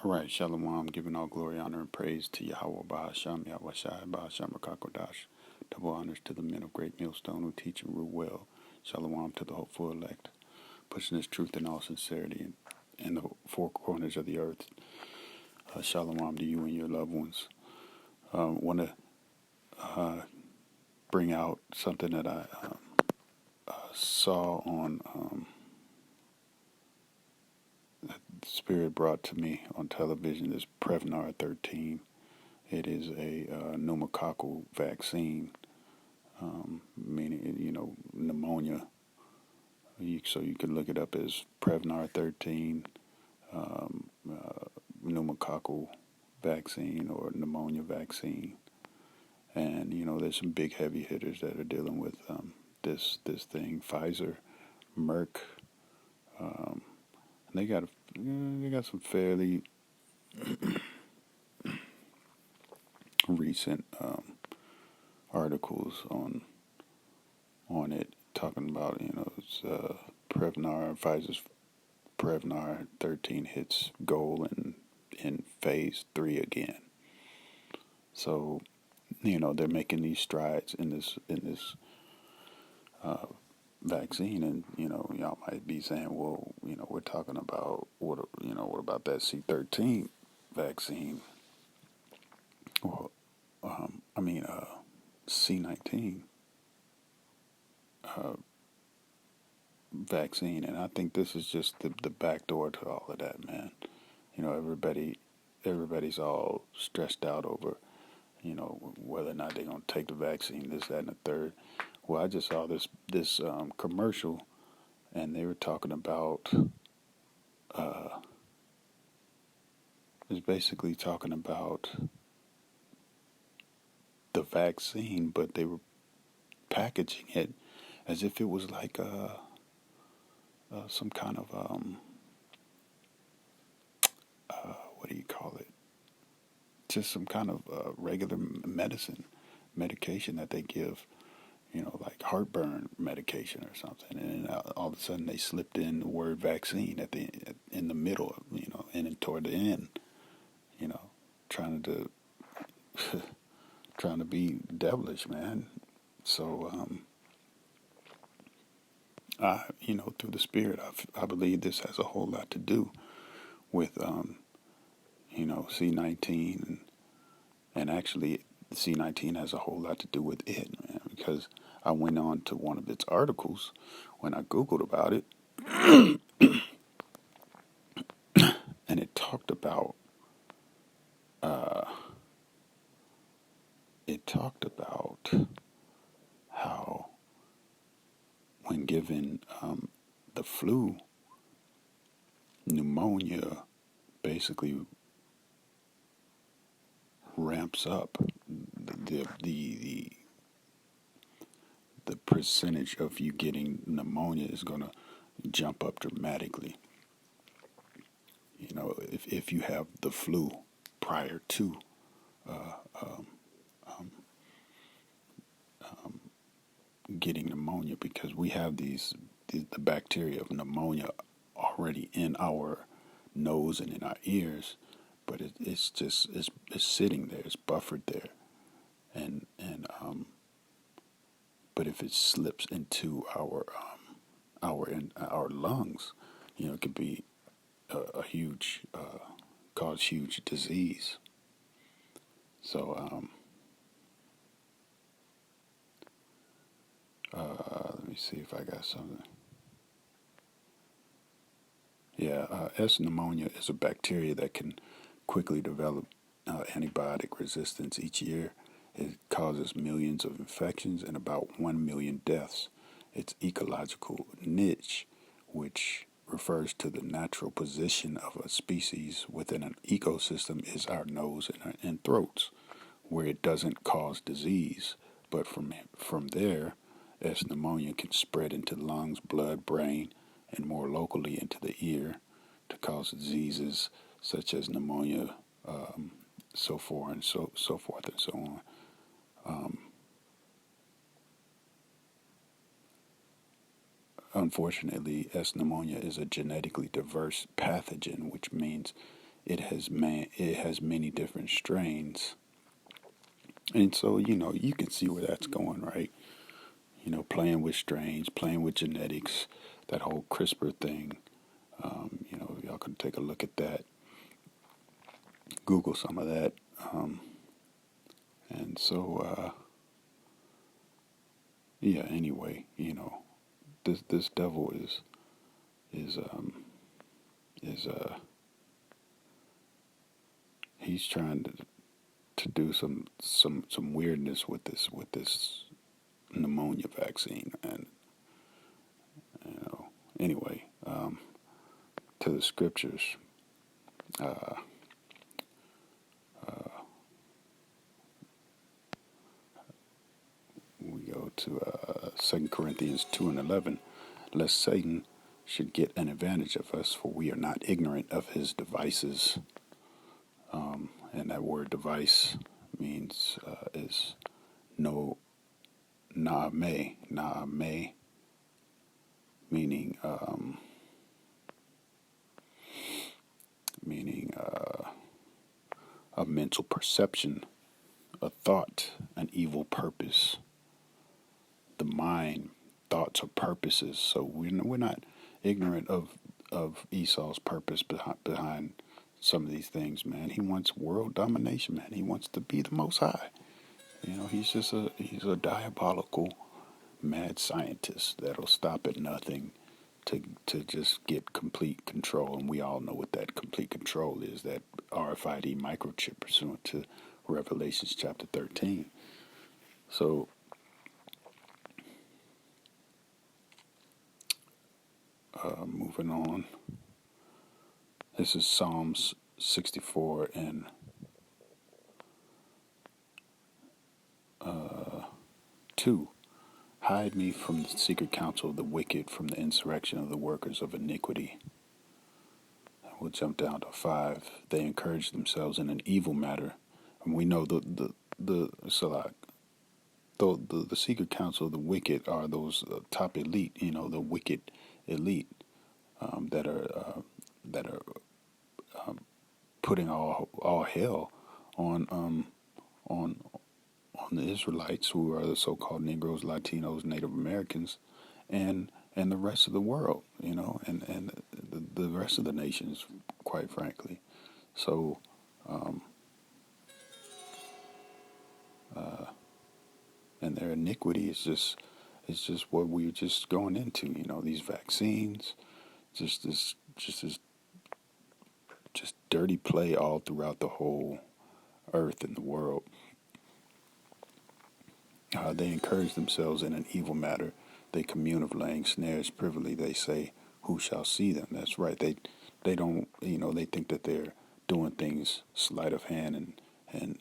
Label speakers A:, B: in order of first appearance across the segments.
A: All right, Shalom, giving all glory, honor, and praise to Yahweh Bahasham, Yahweh Shai, Bahasham, Rakakodash. Double honors to the men of great millstone who teach and rule well. Shalom to the hopeful elect, pushing this truth in all sincerity in the four corners of the earth. Shalom to you and your loved ones. Want to bring out something that I saw on Spirit brought to me on television. This Prevnar 13. It is a pneumococcal vaccine, meaning pneumonia. So you can look it up as Prevnar 13 pneumococcal vaccine or pneumonia vaccine. And there's some big heavy hitters that are dealing with this thing. Pfizer, Merck, and they got some fairly recent articles on it talking about it's Pfizer's Prevnar 13 hits goal in phase 3 again. So they're making these strides in this vaccine, and y'all might be saying, well, we're talking about what about that C13 vaccine? Well, C19 vaccine, and I think this is just the back door to all of that, man. Everybody's all stressed out over whether or not they're gonna take the vaccine, this, that, and the third. Well, I just saw this commercial, and they were talking about it's basically talking about the vaccine, but they were packaging it as if it was like some kind of what do you call it? Just some kind of regular medication that they give, like heartburn medication or something. And all of a sudden they slipped in the word vaccine in the middle, and toward the end, trying to trying to be devilish, man. So through the Spirit, I believe this has a whole lot to do with C19, and actually C19 has a whole lot to do with it, man, because I went on to one of its articles when I Googled about it, and it talked about how when given the flu, pneumonia basically ramps up the percentage of you getting pneumonia is going to jump up dramatically. If you have the flu prior to getting pneumonia, because we have the bacteria of pneumonia already in our nose and in our ears, but it's sitting there, it's buffered there, and but if it slips into our lungs, it could be a huge cause huge disease. So let me see if I got something. Yeah, S. pneumonia is a bacteria that can quickly develop antibiotic resistance each year. It causes millions of infections and about 1 million deaths. Its ecological niche, which refers to the natural position of a species within an ecosystem, is our nose and throats, where it doesn't cause disease. But from there, S. pneumonia can spread into lungs, blood, brain, and more locally into the ear to cause diseases such as pneumonia, so forth and so forth and so on. Unfortunately, S. pneumonia is a genetically diverse pathogen, which means it has many different strains, and so you can see where that's going, right? Playing with strains, playing with genetics, that whole CRISPR thing. Y'all can take a look at that, Google some of that, and so yeah. Anyway, this devil is is he's trying to do some weirdness with this pneumonia vaccine, and anyway, to the scriptures. Uh, we go to 2 Corinthians 2:11, lest Satan should get an advantage of us, for we are not ignorant of his devices. And that word device means is no naame, meaning meaning a mental perception, a thought, an evil purpose. The mind, thoughts, or purposes. So we're not ignorant of Esau's purpose behind some of these things, man. He wants world domination, man. He wants to be the Most High. He's a diabolical mad scientist that'll stop at nothing to just get complete control. And we all know what that complete control is, that RFID microchip pursuant to Revelations chapter 13. So moving on. This is Psalms 64 and 2. Hide me from the secret counsel of the wicked, from the insurrection of the workers of iniquity. We'll jump down to 5. They encourage themselves in an evil matter. And we know the Salah, the secret counsel of the wicked are those top elite, the wicked elite that are putting all hell on on the Israelites, who are the so-called Negroes, Latinos, Native Americans, and the rest of the world, and the rest of the nations, quite frankly. So, and their iniquity is just what we're just going into. These vaccines, just dirty play all throughout the whole earth and the world. They encourage themselves in an evil matter. They commune of laying snares privily. They say, "Who shall see them?" That's right. They don't. They think that they're doing things sleight of hand and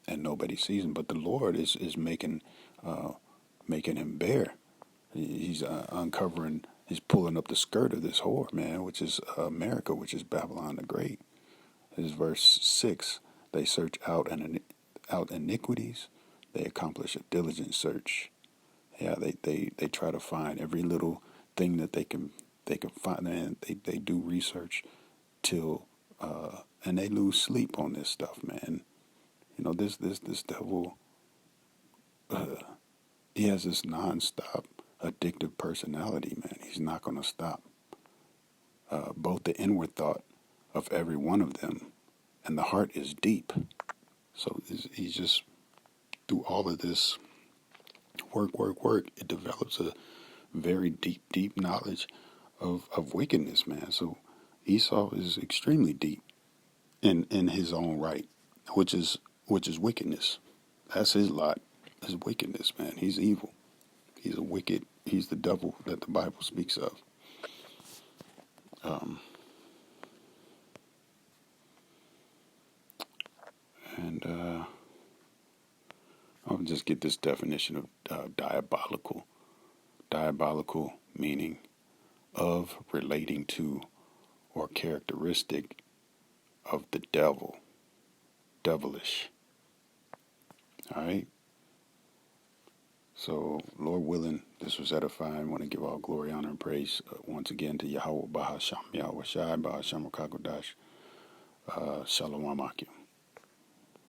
A: and nobody sees them. But the Lord is making him bare. He's uncovering. He's pulling up the skirt of this whore, man, which is America, which is Babylon the Great. This is verse 6. They search out iniquities. They accomplish a diligent search. Yeah, they try to find every little thing that they can find, and they do research till and they lose sleep on this stuff, man. This devil, he has this nonstop addictive personality, man. He's not going to stop. Both the inward thought of every one of them and the heart is deep. So he's just, through all of this work, it develops a very deep knowledge of wickedness, man. So Esau is extremely deep in his own right, which is wickedness. That's his lot, is wickedness, man. He's evil. He's the devil that the Bible speaks of. And I'll just get this definition of diabolical. Diabolical meaning of, relating to, or characteristic of the devil. Devilish. All right? So, Lord willing, this was edifying. I want to give all glory, honor, and praise once again to Yahweh Bahasham, Yahweh Shai, Bahasham Kakodash, Shalom Akim.